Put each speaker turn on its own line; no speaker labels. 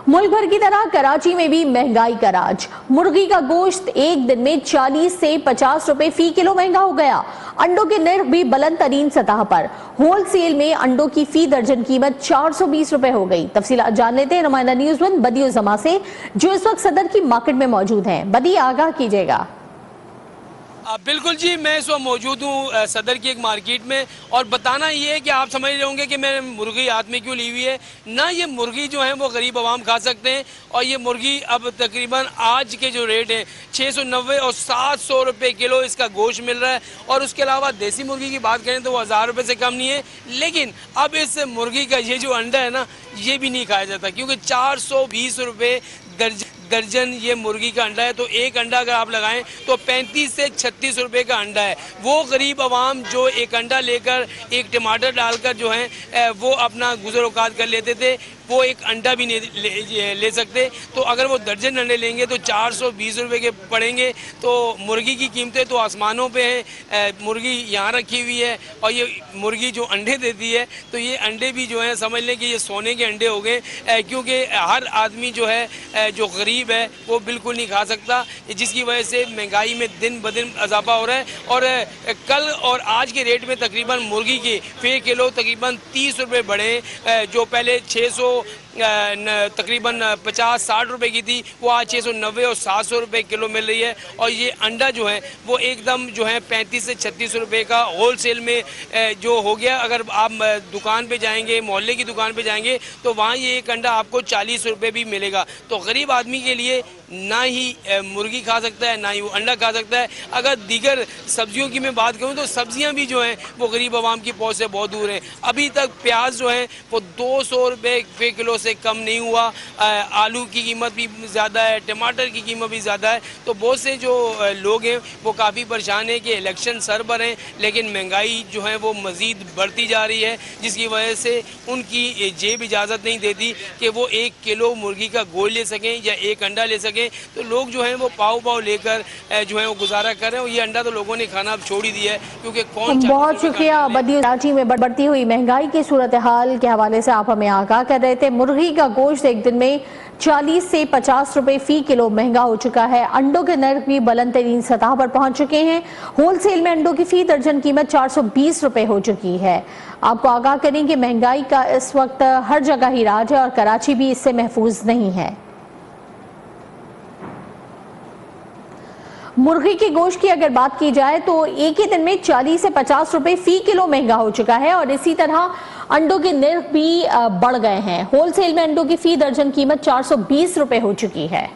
मुल्क भर की तरह कराची में भी महंगाई का राज। मुर्गी का गोश्त एक दिन में 40 से 50 रुपए फी किलो महंगा हो गया। अंडों के निर्ख भी बुलंद तरीन सतह पर। होलसेल में अंडों की फी दर्जन कीमत 420 रुपए हो गई। तफसीलात जान लेते हैं नुमाइंदा न्यूज़ वन बदी उज़ ज़मा से, जो इस वक्त सदर की मार्केट में मौजूद हैं। बदी, आगाह कीजिएगा।
बिल्कुल जी, मैं इस वक्त मौजूद हूँ सदर की एक मार्केट में, और बताना ये है कि आप समझ रहे होंगे कि मैं मुर्गी हाथ में क्यों ली हुई है। ना ये मुर्गी जो है वो गरीब आवाम खा सकते हैं, और ये मुर्गी अब तकरीबन आज के जो रेट है 690 और 700 रुपये किलो इसका गोश्त मिल रहा है। और उसके अलावा देसी मुर्गी की बात करें तो वो 1000 रुपये से कम नहीं है। लेकिन अब इस मुर्गी का ये जो अंडा है ना, ये भी नहीं खाया जाता, क्योंकि 420 रुपये दर्जन ये मुर्गी का अंडा है। तो एक अंडा अगर आप लगाएं तो 35 से 36 रुपए का अंडा है। वो गरीब आवाम जो एक अंडा लेकर एक टमाटर डालकर जो है वो अपना गुज़र-औक़ात कर लेते थे, वो एक अंडा भी नहीं ले सकते। तो अगर वो दर्जन अंडे लेंगे तो 420 रुपये के पड़ेंगे। तो मुर्गी की कीमतें तो आसमानों पे हैं। मुर्गी यहाँ रखी हुई है, और ये मुर्गी जो अंडे देती है, तो ये अंडे भी जो है समझ लें कि ये सोने के अंडे हो गए, क्योंकि हर आदमी जो है जो गरीब है वो बिल्कुल नहीं खा सकता, जिसकी वजह से महंगाई में दिन ब दिन इजाफा हो रहा है। और कल और आज के रेट में तकरीबन मुर्गी के फे किलो तकरीबन 30 रुपये बढ़े। जो पहले 600 तकरीबन 50-60 रुपए की थी, वो आज 690 और 700 रुपये किलो मिल रही है। और ये अंडा जो है वो एकदम जो है 35 से 36 रुपये का होलसेल में जो हो गया। अगर आप दुकान पे जाएंगे, मोहल्ले की दुकान पे जाएंगे, तो वहाँ ये एक अंडा आपको 40 रुपये भी मिलेगा। तो गरीब आदमी के लिए ना ही मुर्गी खा सकता है, ना ही वो अंडा खा सकता है। अगर दीगर सब्जियों की मैं बात करूँ तो सब्जियां भी जो हैं वो गरीब आवाम की पहुंच से बहुत दूर हैं। अभी तक प्याज जो है वो 200 रुपये फे किलो से कम नहीं हुआ। आलू की कीमत भी ज़्यादा है, टमाटर की कीमत भी ज़्यादा है। तो बहुत से जो लोग हैं वो काफ़ी परेशान हैं कि इलेक्शन सर पर हैं, लेकिन महंगाई जो है वो मज़ीद बढ़ती जा रही है, जिसकी वजह से उनकी जेब इजाज़त नहीं देती कि वो 1 किलो मुर्गी का गोश्त ले सकें या एक अंडा ले सकें। तो लोग जो हैं वो पाव लेकर जो है वो गुजारा कर रहे हैं। ये अंडा तो लोगों ने खाना अब छोड़ ही दिया है, क्योंकि कौन।
बहुत शुक्रिया बदी। कराची में बढ़ती हुई महंगाई की सूरत हाल के हवाले से आप हमें आगाह कर रहे थे। मुर्गी का गोश्त एक दिन में 40 से 50 रुपए फी किलो महंगा हो चुका है। अंडों के नर्ख भी बुलंद तरीन सतह पर पहुंच चुके हैं। होलसेल में अंडों की फी दर्जन कीमत 420 रुपए हो चुकी है। आपको आगाह करें कि महंगाई का इस वक्त हर जगह ही राज है, और कराची भी इससे महफूज नहीं है। मुर्गी के गोश्त की अगर बात की जाए तो एक ही दिन में 40 से 50 रुपए फी किलो महंगा हो चुका है, और इसी तरह अंडों के निर्ख भी बढ़ गए हैं। होलसेल में अंडों की फी दर्जन कीमत 420 रुपए हो चुकी है।